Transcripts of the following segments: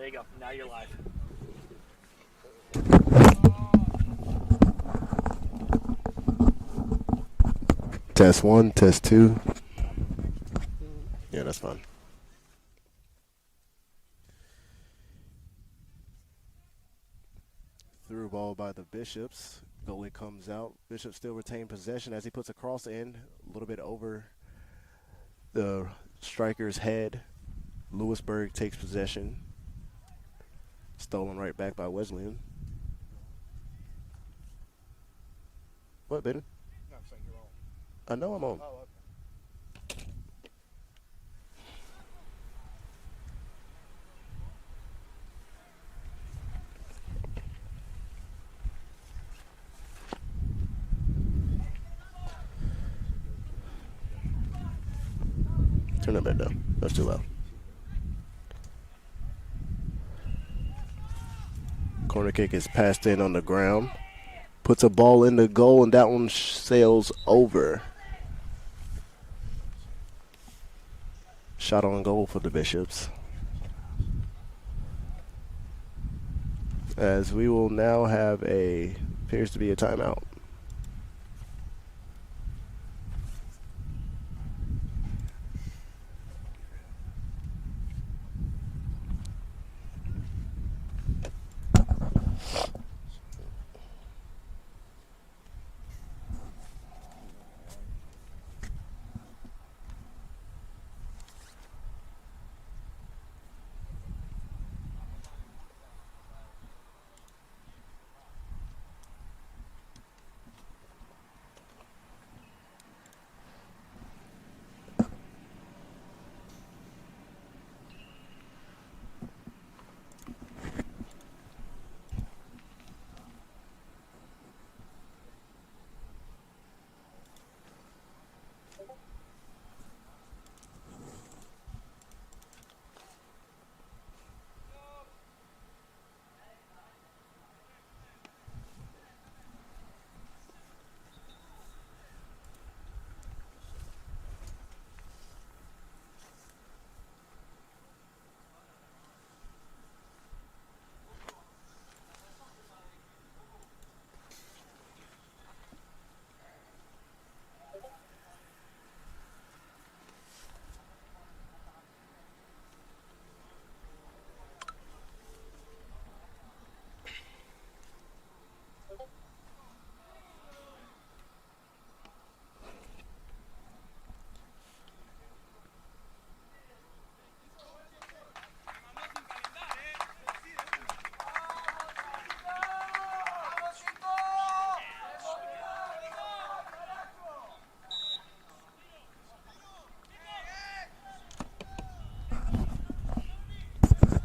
There you go. Now you're live. Test 1, test 2. Yeah, that's fine. Through ball by the Bishops. Goalie comes out. Bishops still retain possession as he puts a cross in a little bit over the striker's head. Louisburg takes possession. Stolen right back by Wesleyan. What, Ben? No, I'm saying you're on. I know I'm on. Oh, okay. Turn that back down. That's too loud. Corner kick is passed in on the ground. Puts a ball in the goal, and that one sails over. Shot on goal for the Bishops. As we will now have appears to be a timeout.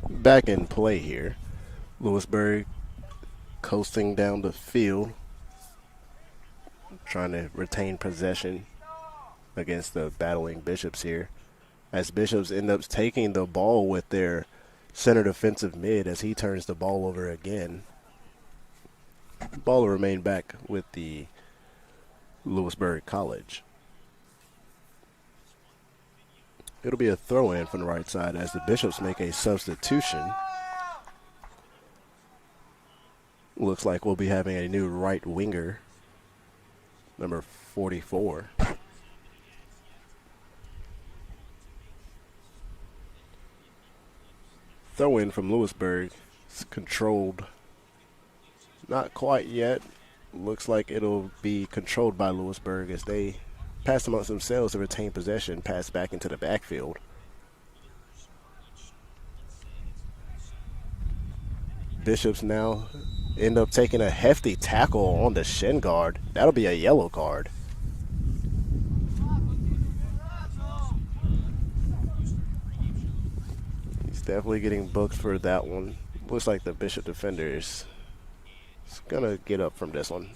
Back in play here. Louisburg coasting down the field, trying to retain possession against the battling Bishops here. As Bishops end up taking the ball with their center defensive mid as he turns the ball over again. Ball will remain back with the Louisburg College. It'll be a throw-in from the right side as the Bishops make a substitution. Looks like we'll be having a new right winger, number 44. Throw-in from Louisburg. It's controlled. Not quite yet. Looks like it'll be controlled by Louisburg as they pass amongst themselves to retain possession, pass back into the backfield. Bishops now end up taking a hefty tackle on the shin guard. That'll be a yellow card. He's definitely getting booked for that one. Looks like the Bishop defender is gonna get up from this one.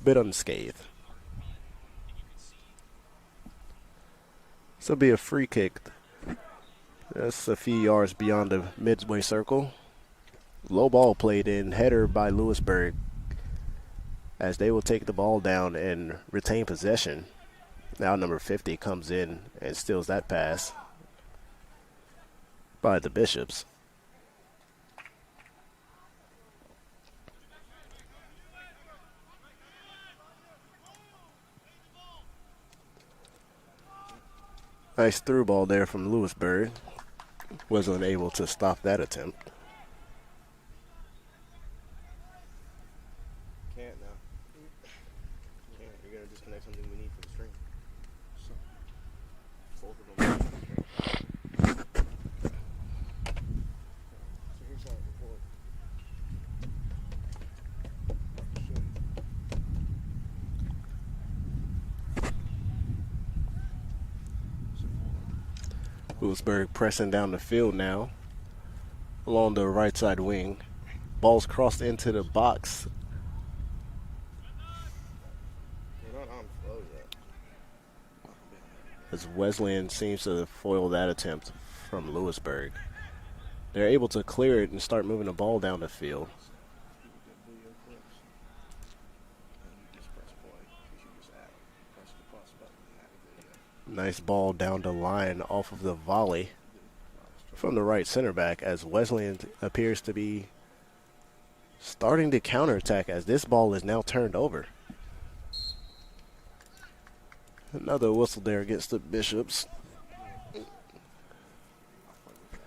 Bit unscathed. This will be a free kick. That's a few yards beyond the midway circle. Low ball played in, header by Louisburg as they will take the ball down and retain possession. Now number 50 comes in and steals that pass by the Bishops. Nice through ball there from Louisburg. Wasn't able to stop that attempt. Can't now. Can't. You're going to disconnect something we need for the stream. So, both of them. So here's how I report. Louisburg pressing down the field now along the right side wing. Ball's crossed into the box. We're not on flow yet. As Wesleyan seems to foil that attempt from Louisburg. They're able to clear it and start moving the ball down the field. Nice ball down the line off of the volley from the right center back as Wesleyan appears to be starting to counterattack as this ball is now turned over. Another whistle there against the Bishops.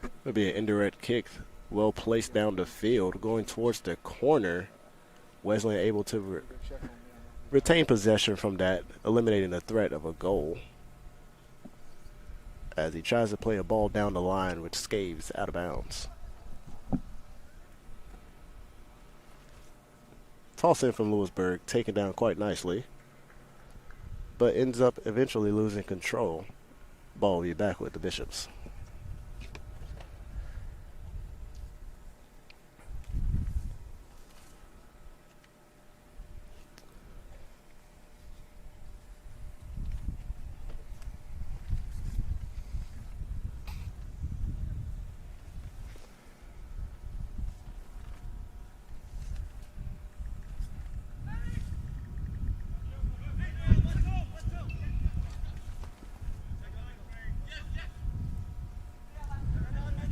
It'll be an indirect kick, well placed down the field, going towards the corner. Wesleyan able to retain possession from that, eliminating the threat of a goal. As he tries to play a ball down the line, which scaves out of bounds. Toss in from Louisburg, taken down quite nicely, but ends up eventually losing control. Ball will be back with the Bishops.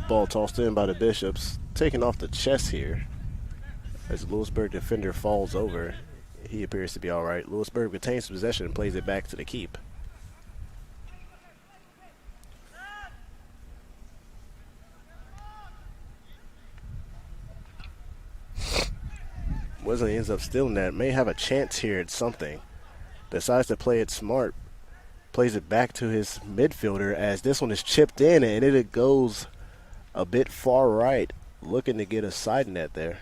Ball tossed in by the Bishops, taken off the chest here. As the Louisburg defender falls over, he appears to be all right. Louisburg retains possession and plays it back to the keep. Wesley ends up stealing that. May have a chance here at something. Decides to play it smart. Plays it back to his midfielder as this one is chipped in and it goes a bit far right, looking to get a side net there.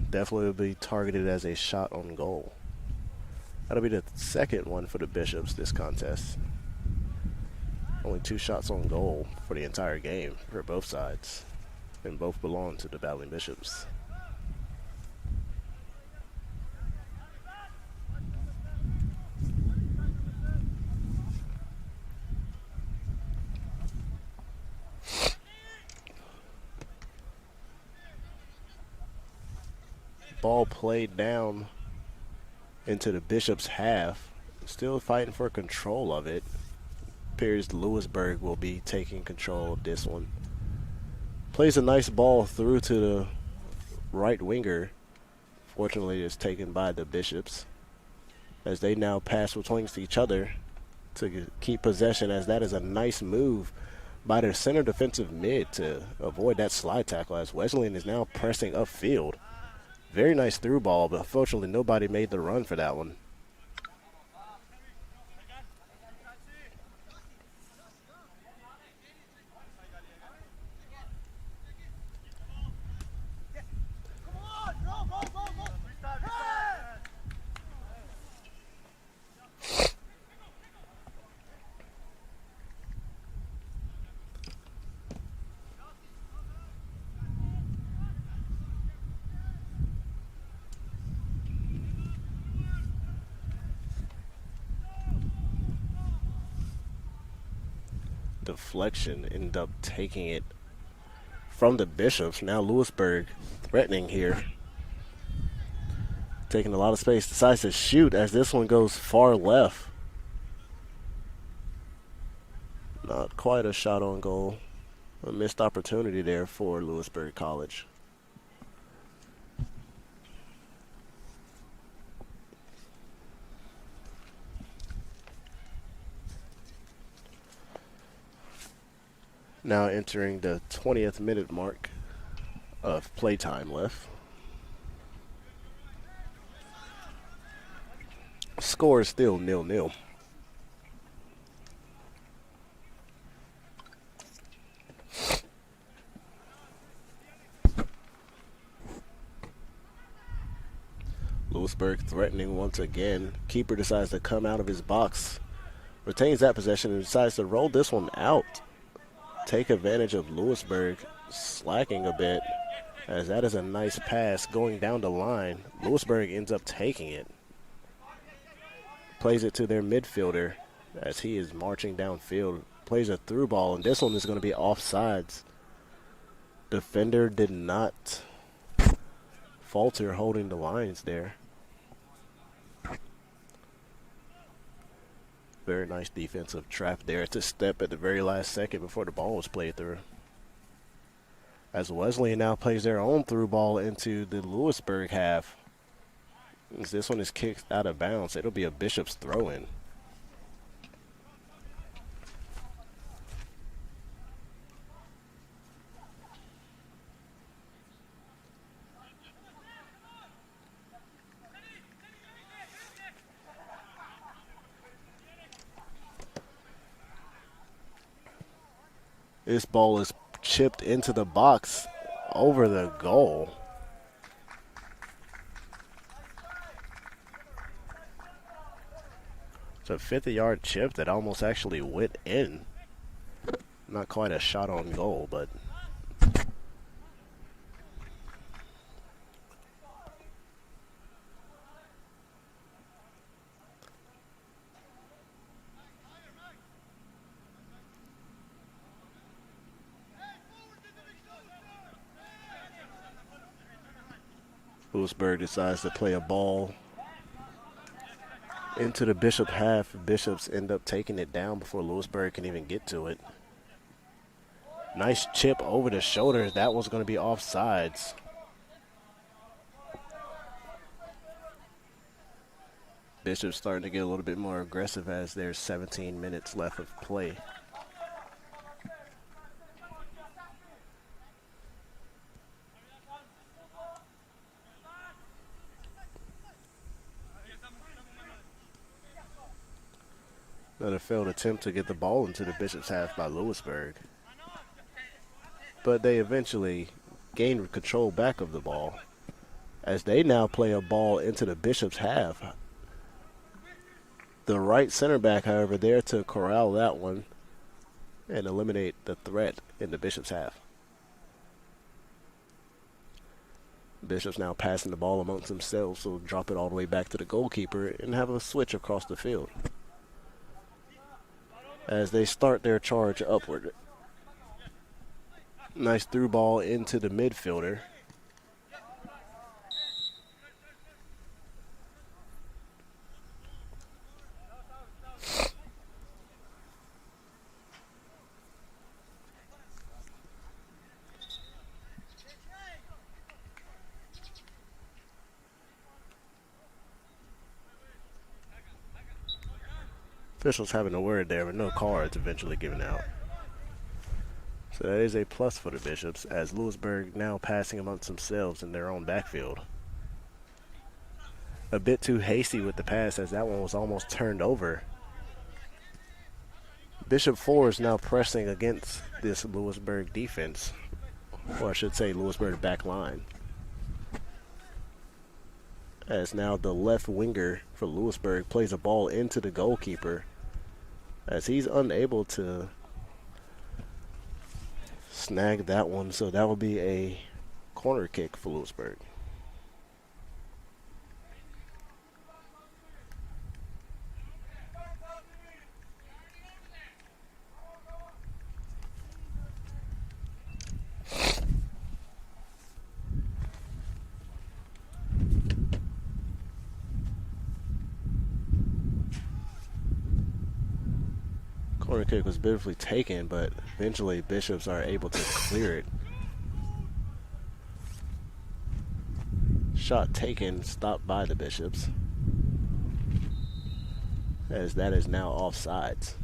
Definitely will be targeted as a shot on goal. That'll be the second one for the Bishops this contest. Only 2 shots on goal for the entire game for both sides, and both belong to the Battling Bishops. Ball played down into the Bishops' half. Still fighting for control of it. Appears Louisburg will be taking control of this one. Plays a nice ball through to the right winger. Fortunately, it's taken by the Bishops as they now pass between each other to keep possession, as that is a nice move by their center defensive mid to avoid that slide tackle as Wesleyan is now pressing upfield. Very nice through ball, but unfortunately nobody made the run for that one. Deflection, ended up taking it from the Bishops. Now Louisburg threatening here. Taking a lot of space, decides to shoot as this one goes far left. Not quite a shot on goal. A missed opportunity there for Louisburg College. Now entering the 20th minute mark of playtime left. Score is still 0-0. Louisburg threatening once again. Keeper decides to come out of his box, retains that possession, and decides to roll this one out. Take advantage of Louisburg slacking a bit, as that is a nice pass going down the line. Louisburg ends up taking it. Plays it to their midfielder as he is marching downfield. Plays a through ball, and this one is going to be offsides. Defender did not falter holding the lines there. Very nice defensive trap there to step at the very last second before the ball was played through. As Wesleyan now plays their own through ball into the Louisburg half. As this one is kicked out of bounds, it'll be a Bishop's throw-in. This ball is chipped into the box over the goal. It's a 50-yard chip that almost actually went in. Not quite a shot on goal, but Louisburg decides to play a ball into the Bishop half. Bishops end up taking it down before Louisburg can even get to it. Nice chip over the shoulders. That was going to be offsides. Bishop's starting to get a little bit more aggressive as there's 17 minutes left of play. Another failed attempt to get the ball into the Bishop's half by Louisburg. But they eventually gained control back of the ball as they now play a ball into the Bishop's half. The right center back, however, there to corral that one and eliminate the threat in the Bishop's half. Bishop's now passing the ball amongst themselves, so drop it all the way back to the goalkeeper and have a switch across the field as they start their charge upward. Nice through ball into the midfielder. Officials having a word there, but no cards eventually given out. So that is a plus for the Bishops, as Louisburg now passing amongst themselves in their own backfield. A bit too hasty with the pass, as that one was almost turned over. Bishop 4 is now pressing against this Louisburg defense, or I should say Louisburg back line. As now the left winger for Louisburg plays a ball into the goalkeeper, as he's unable to snag that one, so that will be a corner kick for Louisburg. Corner kick was beautifully taken, but eventually Bishops are able to clear it. Shot taken, stopped by the Bishops, as that is now offsides.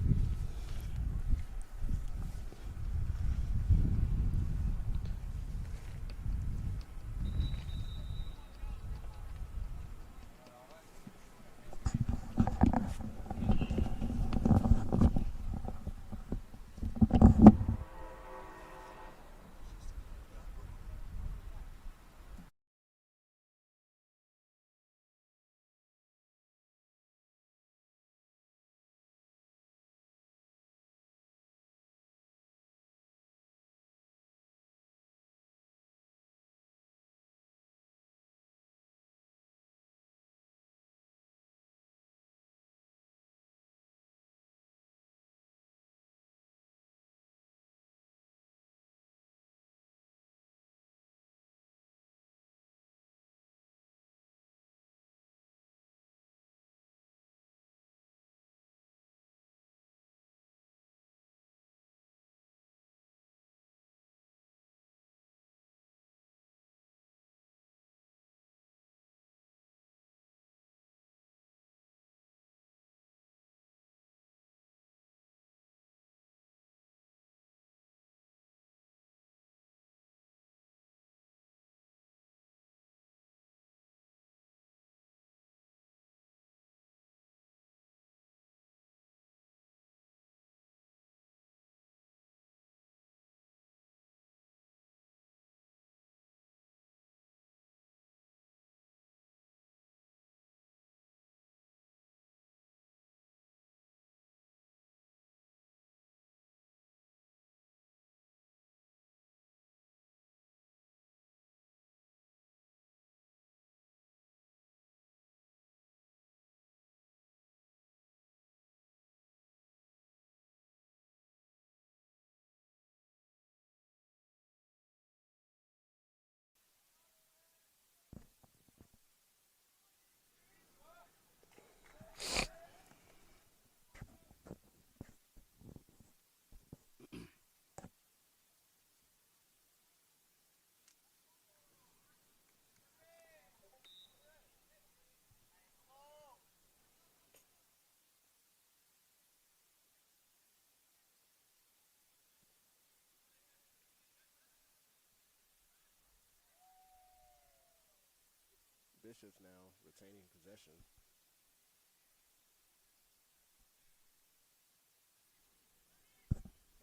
Bishops now retaining possession.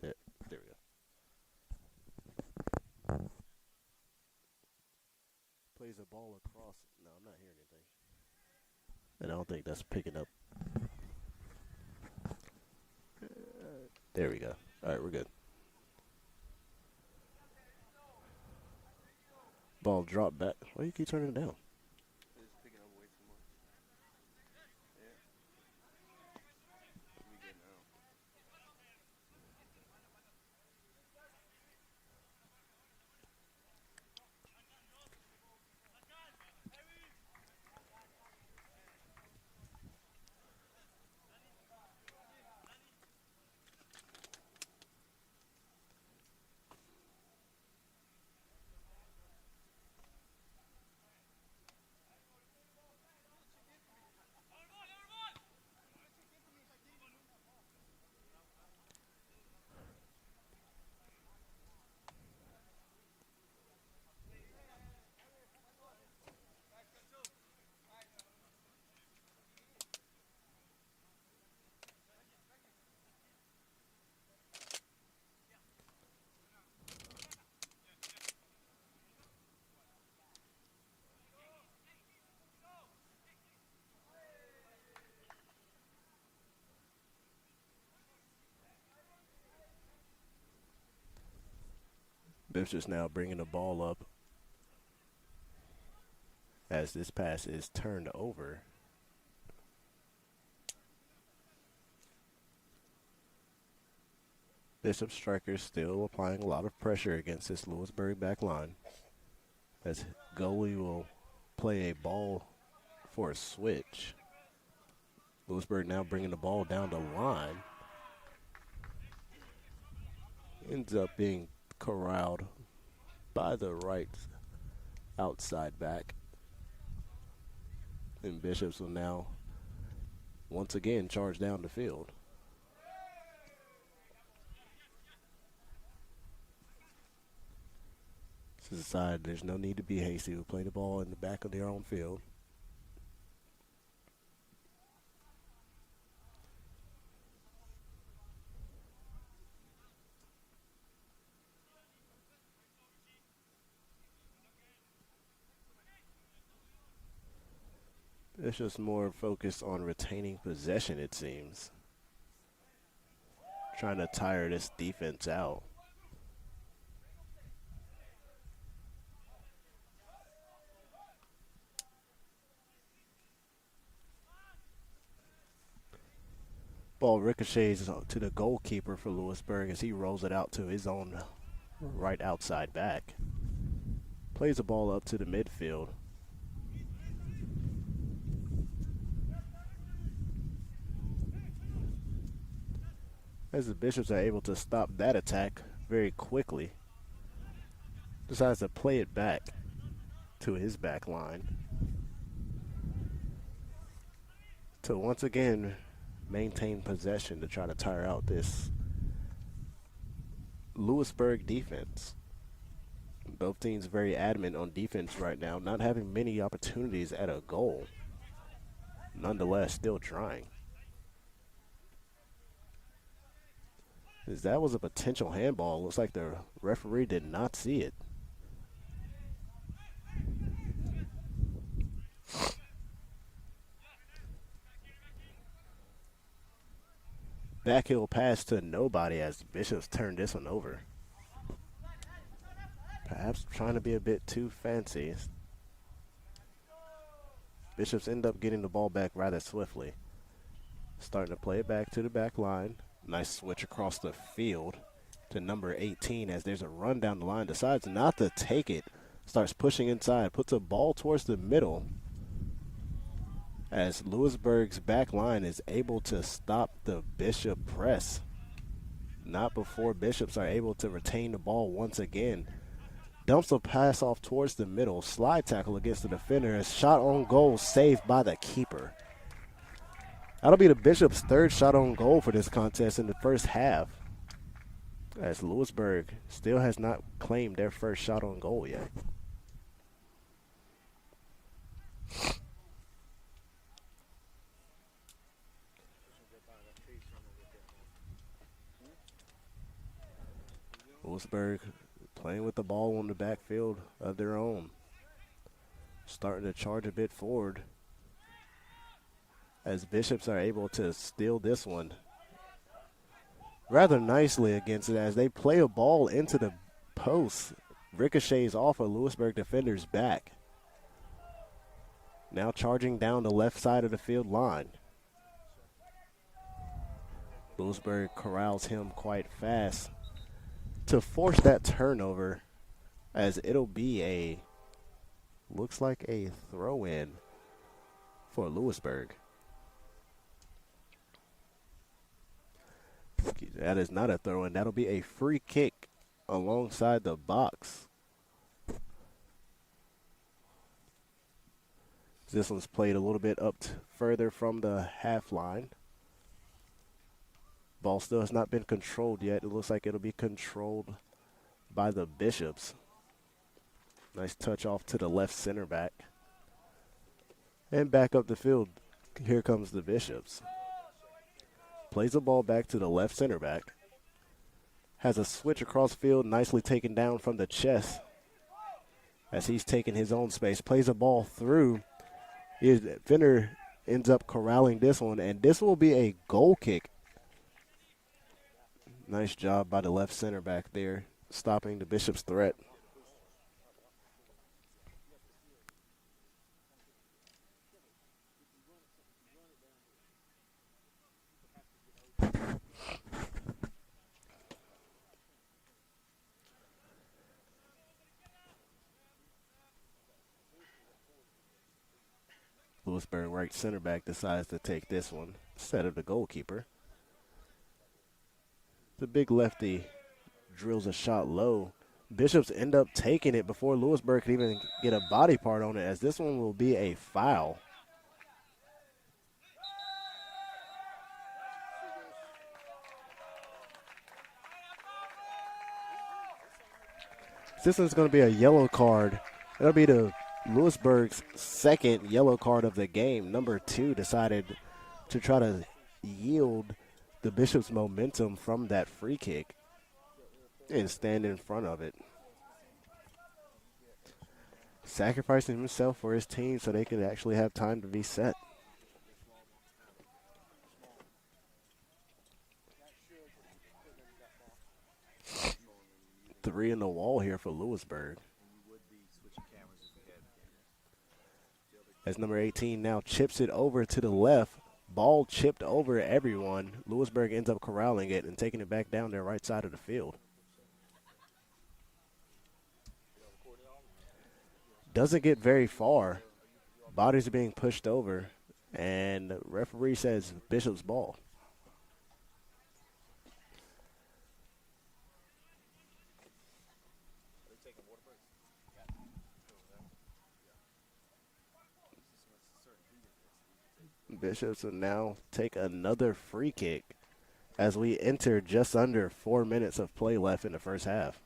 There we go. Plays a ball across. No, I'm not hearing anything. And I don't think that's picking up. There we go. All right, we're good. Ball dropped back. Why do you keep turning it down? It's picking up way too much. Yeah. We good now. Bishops now bringing the ball up as this pass is turned over. Bishop strikers still applying a lot of pressure against this Louisburg back line. As goalie will play a ball for a switch. Louisburg now bringing the ball down the line. Ends up being corralled by the right outside back. And Bishops will now once again charge down the field. This is a side, there's no need to be hasty. We'll play the ball in the back of their own field. It's just more focused on retaining possession, it seems. Trying to tire this defense out. Ball ricochets to the goalkeeper for Louisburg as he rolls it out to his own right outside back. Plays the ball up to the midfield. As the Bishops are able to stop that attack very quickly. Decides to play it back to his back line. To once again maintain possession to try to tire out this Louisburg defense. Both teams very adamant on defense right now, not having many opportunities at a goal. Nonetheless, still trying. As that was a potential handball. Looks like the referee did not see it. Backheel pass to nobody as Bishops turned this one over. Perhaps trying to be a bit too fancy. Bishops end up getting the ball back rather swiftly. Starting to play it back to the back line. Nice switch across the field to number 18 as there's a run down the line. Decides not to take it. Starts pushing inside. Puts a ball towards the middle. As Louisburg's back line is able to stop the Bishop press. Not before Bishops are able to retain the ball once again. Dumps a pass off towards the middle. Slide tackle against the defender. A shot on goal saved by the keeper. That'll be the Bishops' third shot on goal for this contest in the first half. As Louisburg still has not claimed their first shot on goal yet. Louisburg playing with the ball on the backfield of their own. Starting to charge a bit forward as Bishops are able to steal this one rather nicely against it as they play a ball into the post. Ricochets off a Louisburg defender's back. Now charging down the left side of the field line. Louisburg corrals him quite fast to force that turnover as it'll be looks like a throw-in for Louisburg. That is not a throw-in. That'll be a free kick alongside the box. This one's played a little bit up further from the half line. Ball still has not been controlled yet. It looks like it'll be controlled by the Bishops. Nice touch off to the left center back. And back up the field. Here comes the Bishops. Plays the ball back to the left center back. Has a switch across field, nicely taken down from the chest as he's taking his own space. Plays the ball through. His defender ends up corralling this one, and this will be a goal kick. Nice job by the left center back there, stopping the Bishops' threat. Louisburg right center back decides to take this one instead of the goalkeeper. The big lefty drills a shot low. Bishops end up taking it before Louisburg can even get a body part on it, as this one will be a foul. This one's going to be a yellow card. That'll be the Louisburg's second yellow card of the game. Number 2 decided to try to yield the Bishops' momentum from that free kick and stand in front of it. Sacrificing himself for his team so they could actually have time to be set. Three in the wall here for Louisburg. As number 18 now chips it over to the left. Ball chipped over everyone. Louisburg ends up corralling it and taking it back down their right side of the field. Doesn't get very far. Bodies are being pushed over, and the referee says Bishop's ball. Bishops will now take another free kick as we enter just under 4 minutes of play left in the first half.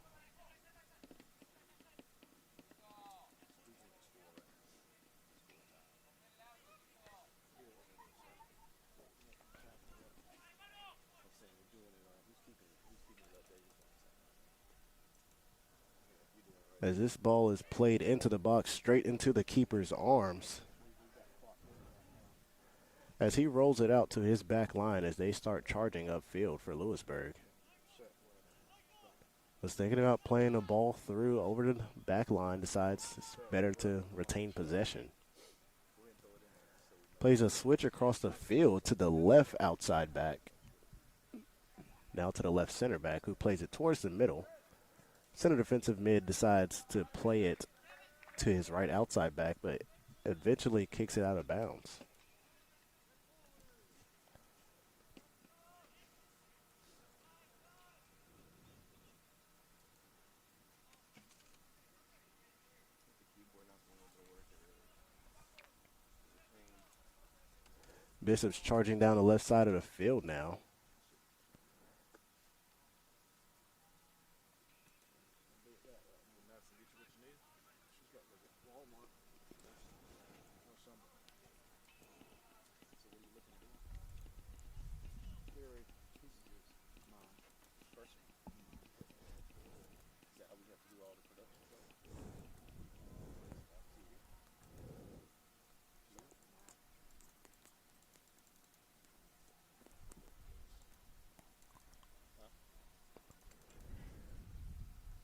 As this ball is played into the box, straight into the keeper's arms, as he rolls it out to his back line as they start charging upfield for Louisburg. Was thinking about playing the ball through over the back line, decides it's better to retain possession. Plays a switch across the field to the left outside back. Now to the left center back, who plays it towards the middle. Center defensive mid decides to play it to his right outside back, but eventually kicks it out of bounds. Bishop's charging down the left side of the field now.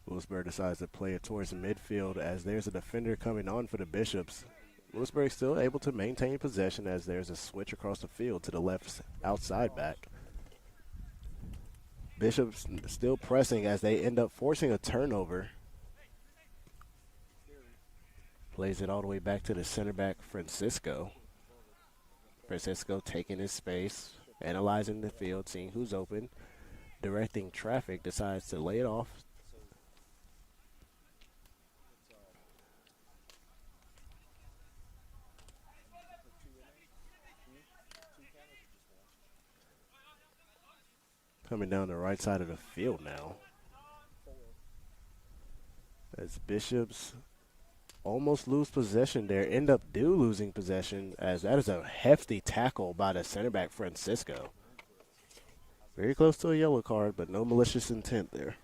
Louisburg decides to play it towards the midfield as there's a defender coming on for the Bishops. Louisburg still able to maintain possession as there's a switch across the field to the left outside back. Bishops still pressing as they end up forcing a turnover. Plays it all the way back to the center back, Francisco. Francisco taking his space, analyzing the field, seeing who's open, directing traffic, decides to lay it off. Coming down the right side of the field now. As Bishops almost lose possession there, end up losing possession as that is a hefty tackle by the center back, Francisco. Very close to a yellow card, but no malicious intent there.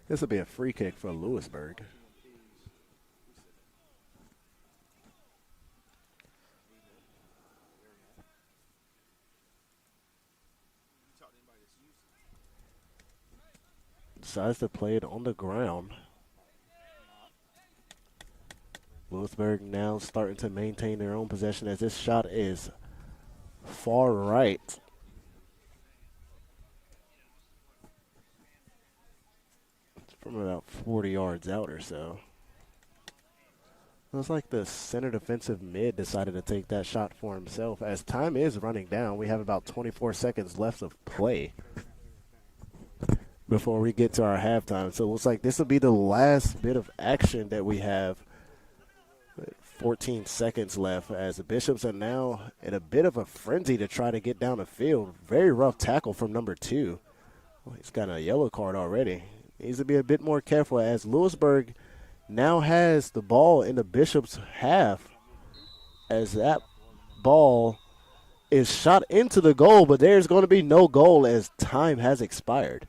This will be a free kick for Louisburg. Decides to play it on the ground. Louisburg now starting to maintain their own possession as this shot is far right. It's from about 40 yards out or so. Looks like the center defensive mid decided to take that shot for himself. As time is running down, we have about 24 seconds left of play before we get to our halftime. So it looks like this will be the last bit of action that we have. 14 seconds left as the Bishops are now in a bit of a frenzy to try to get down the field. Very rough tackle from number 2. Oh, he's got a yellow card already. Needs to be a bit more careful as Louisburg now has the ball in the Bishops' half as that ball is shot into the goal, but there's going to be no goal as time has expired.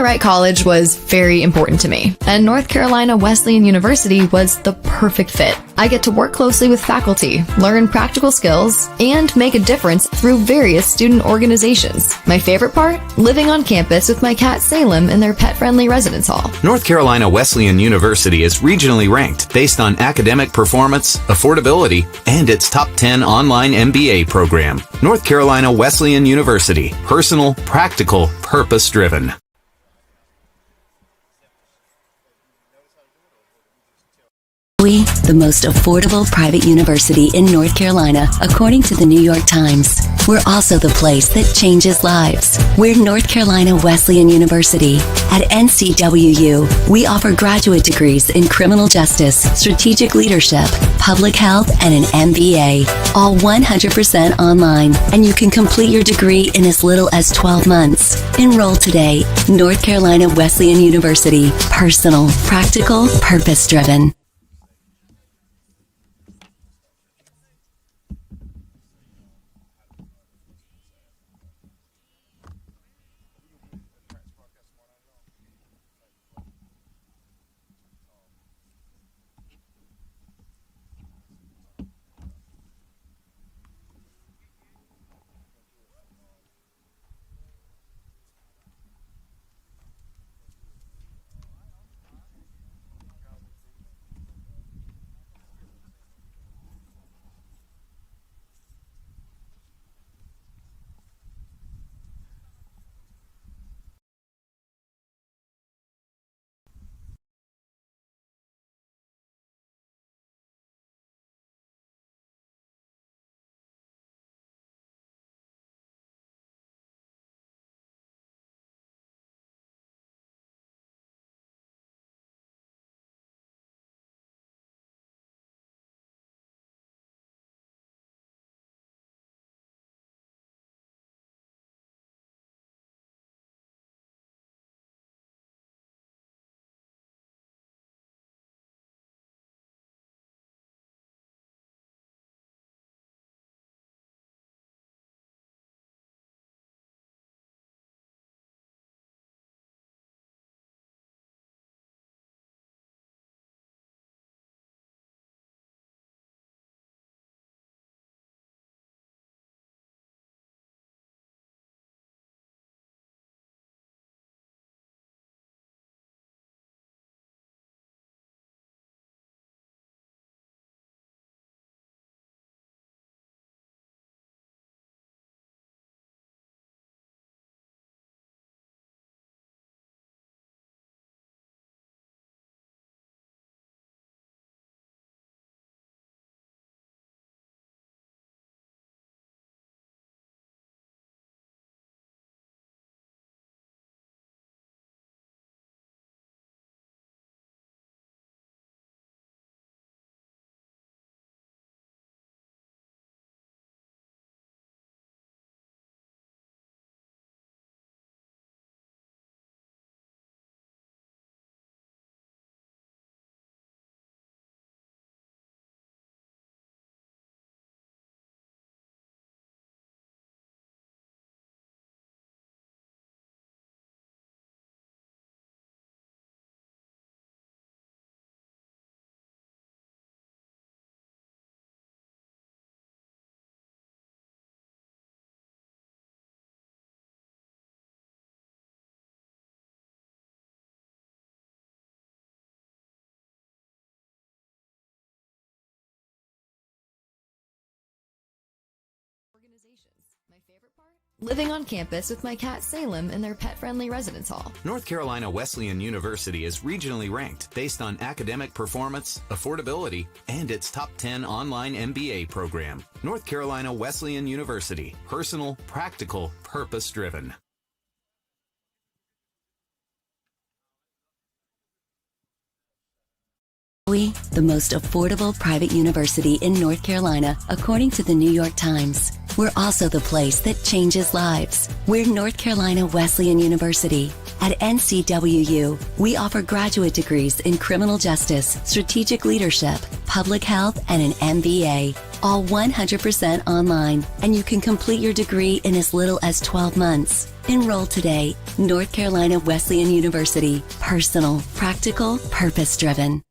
the right college was very important to me, and North Carolina Wesleyan University was the perfect fit. I get to work closely with faculty, learn practical skills, and make a difference through various student organizations. My favorite part? Living on campus with my cat Salem in their pet-friendly residence hall. North Carolina Wesleyan University is regionally ranked based on academic performance, affordability, and its top 10 online MBA program. North Carolina Wesleyan University. Personal, practical, purpose-driven. The most affordable private university in North Carolina, according to the New York Times. We're also the place that changes lives. We're North Carolina Wesleyan University. At NCWU, we offer graduate degrees in criminal justice, strategic leadership, public health, and an MBA, all 100% online, and you can complete your degree in as little as 12 months. Enroll today. North Carolina Wesleyan University. Personal, practical, purpose-driven. My favorite part? Living on campus with my cat Salem in their pet-friendly residence hall. North Carolina Wesleyan University is regionally ranked based on academic performance, affordability, and its top 10 online MBA program. North Carolina Wesleyan University. Personal, practical, purpose-driven. The most affordable private university in North Carolina, according to the New York Times. We're also the place that changes lives. We're North Carolina Wesleyan University. At NCWU, we offer graduate degrees in criminal justice, strategic leadership, public health, and an MBA. All 100% online, and you can complete your degree in as little as 12 months. Enroll today. North Carolina Wesleyan University. Personal, practical, purpose-driven.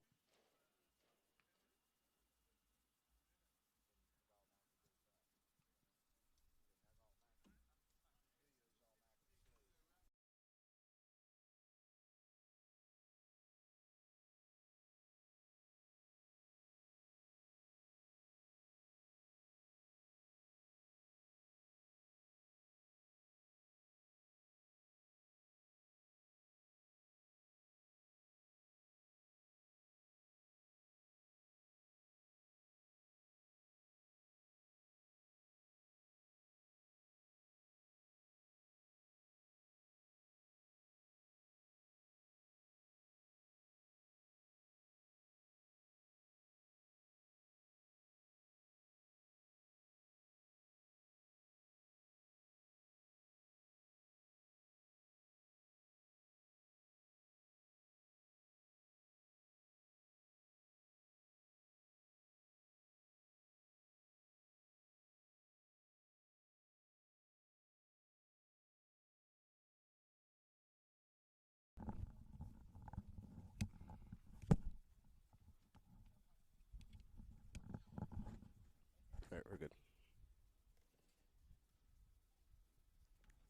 All right, we're good.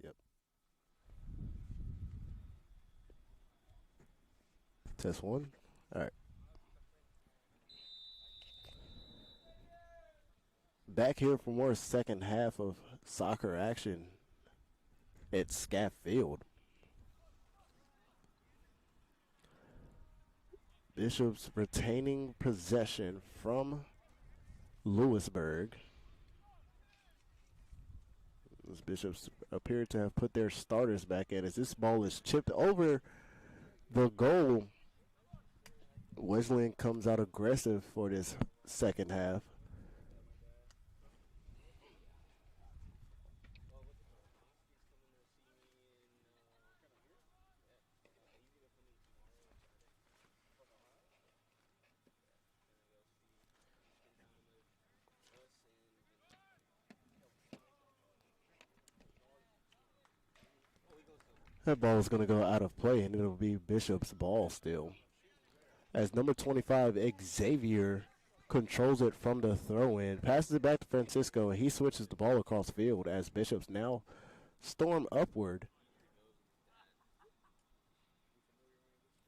Yep. Test one. All right. Back here for more second half of soccer action at Scaff Field. Bishops retaining possession from Louisburg. Those Bishops appear to have put their starters back in as this ball is chipped over the goal. Wesleyan comes out aggressive for this second half. That ball is going to go out of play, and it'll be Bishop's ball still. As number 25, Xavier, controls it from the throw-in, passes it back to Francisco, and he switches the ball across field as Bishops now storm upward.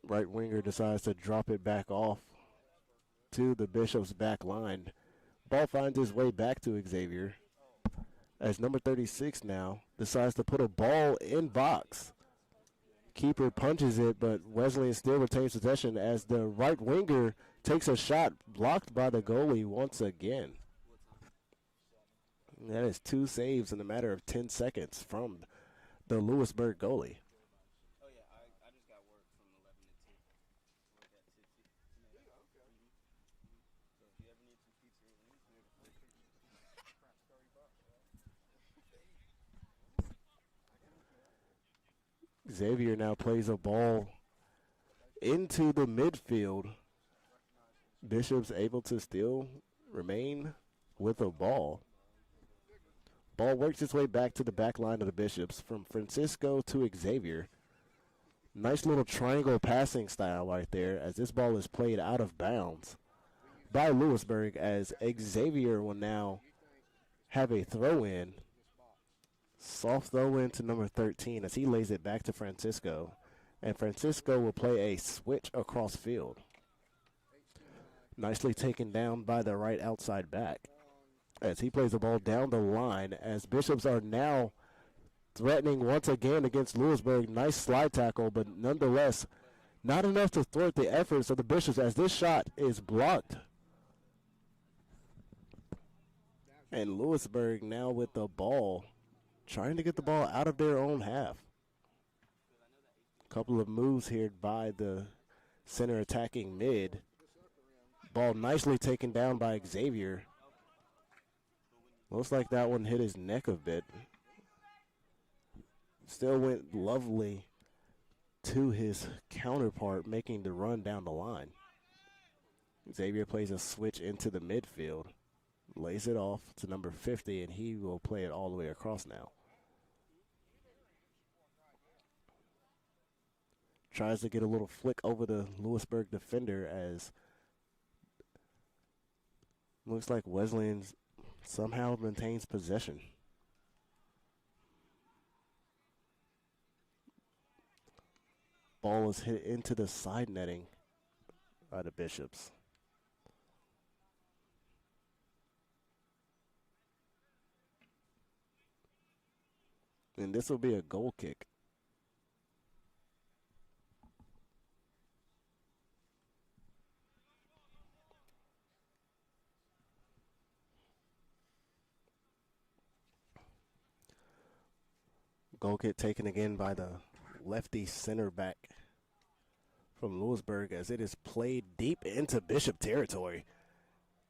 Right winger decides to drop it back off to the Bishops back line. Ball finds his way back to Xavier as number 36 now decides to put a ball in box. Keeper punches it, but Wesleyan still retains possession as the right winger takes a shot blocked by the goalie once again. That is 2 saves in a matter of 10 seconds from the Louisburg goalie. Xavier now plays a ball into the midfield. Bishop's able to still remain with a ball. Ball works its way back to the back line of the Bishops from Francisco to Xavier. Nice little triangle passing style right there as this ball is played out of bounds by Louisburg as Xavier will now have a throw-in. Soft throw-in to number 13 as he lays it back to Francisco. And Francisco will play a switch across field. Nicely taken down by the right outside back as he plays the ball down the line as Bishops are now threatening once again against Louisburg. Nice slide tackle, but nonetheless not enough to thwart the efforts of the Bishops as this shot is blocked. And Louisburg now with the ball, trying to get the ball out of their own half. Couple of moves here by the center attacking mid. Ball nicely taken down by Xavier. Looks like that one hit his neck a bit. Still went lovely to his counterpart, making the run down the line. Xavier plays a switch into the midfield, lays it off to number 50, and he will play it all the way across now. Tries to get a little flick over the Louisburg defender as looks like Wesleyan somehow maintains possession. Ball is hit into the side netting by the Bishops. And this will be a goal kick. Goal kick taken again by the lefty center back from Louisburg as it is played deep into Bishop territory.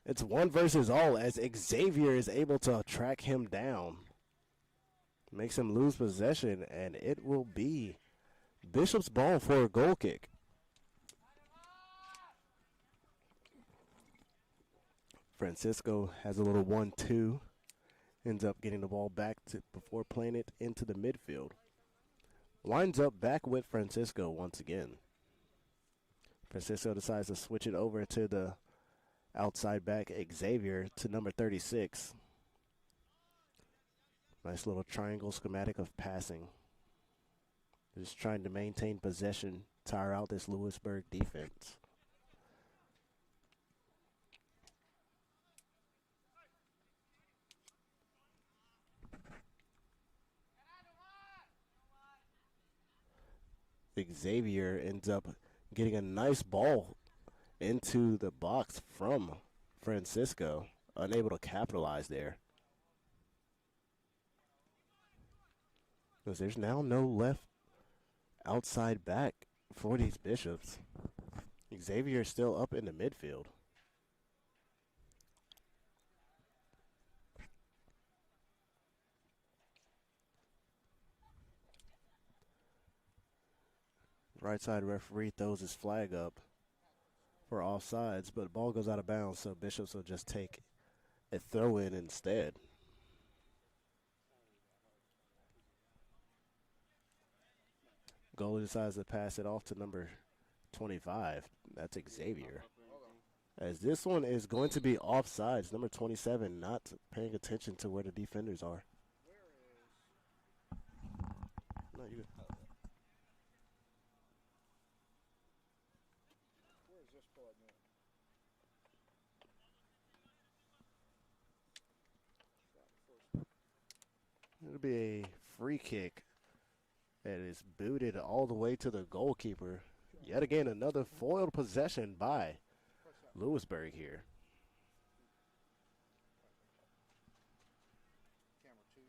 It's 1 versus all as Xavier is able to track him down. Makes him lose possession, and it will be Bishop's ball for a goal kick. Francisco has a little 1-2. Ends up getting the ball back before playing it into the midfield. Lines up back with Francisco once again. Francisco decides to switch it over to the outside back Xavier to number 36. Nice little triangle schematic of passing. Just trying to maintain possession, tire out this Louisburg defense. Xavier ends up getting a nice ball into the box from Francisco. Unable to capitalize there. Because there's now no left outside back for these Bishops. Xavier is still up in the midfield. Right side referee throws his flag up for offsides, but the ball goes out of bounds, so Bishops will just take a throw in instead. Goalie decides to pass it off to number 25. That's Xavier. As this one is going to be offsides. Number 27 not paying attention to where the defenders are. No, you. It'll be a free kick that is booted all the way to the goalkeeper. Yet again, another foiled possession by Louisburg here. Camera 2,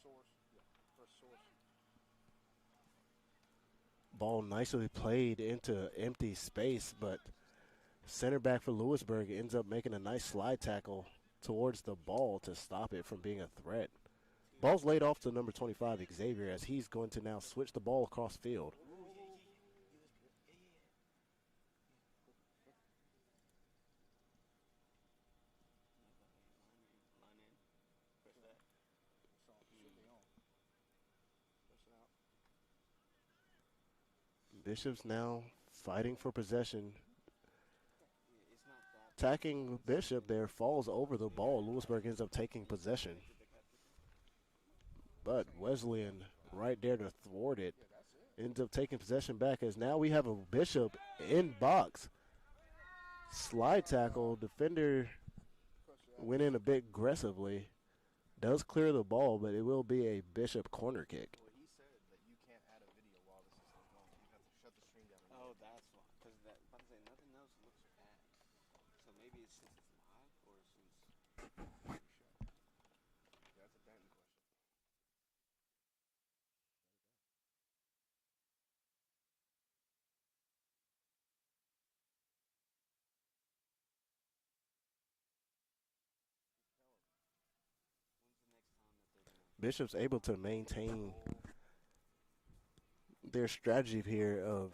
source, first source. Ball nicely played into empty space, but center back for Louisburg ends up making a nice slide tackle towards the ball to stop it from being a threat. Ball's laid off to number 25, Xavier, as he's going to now switch the ball across field. Bishop's now fighting for possession. Attacking Bishop there, falls over the ball. Louisburg ends up taking possession. But Wesleyan right there to thwart it. Ends up taking possession back as now we have a Bishop in box. Slide tackle. Defender went in a bit aggressively. Does clear the ball, but it will be a Bishop corner kick. Well, he said that you can't add a video while this is still going. You have to shut the stream down. Oh, that's why. Because about to say nothing else looks bad. So maybe it's since it's live or since. That's a Danton question. When's the next time that they're gonna? Bishop's able to maintain their strategy here of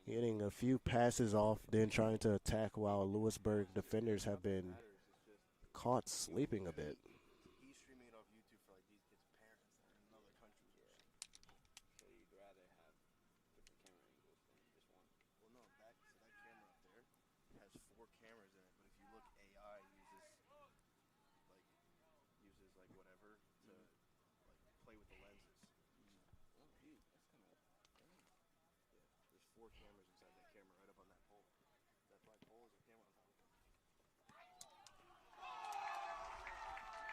Getting a few passes off, then trying to attack while Louisburg defenders have been Matters. It's just caught sleeping a bit. he's streaming it off YouTube for like these kids' parents that are in another country. Yeah. So you'd rather have different camera angles than just one. Well, no, that camera up there has 4 cameras in it, but if you look, AI uses like whatever to like play with the lenses. Oh, dude, that's kind of. Yeah, there's 4 cameras inside that camera right up on that pole. That black pole is a camera on top of it.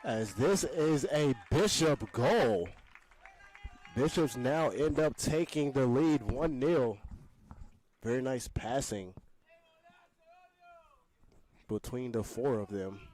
As this is a Bishop goal. Bishops now end up taking the lead 1-0. Very nice passing between the 4 of them.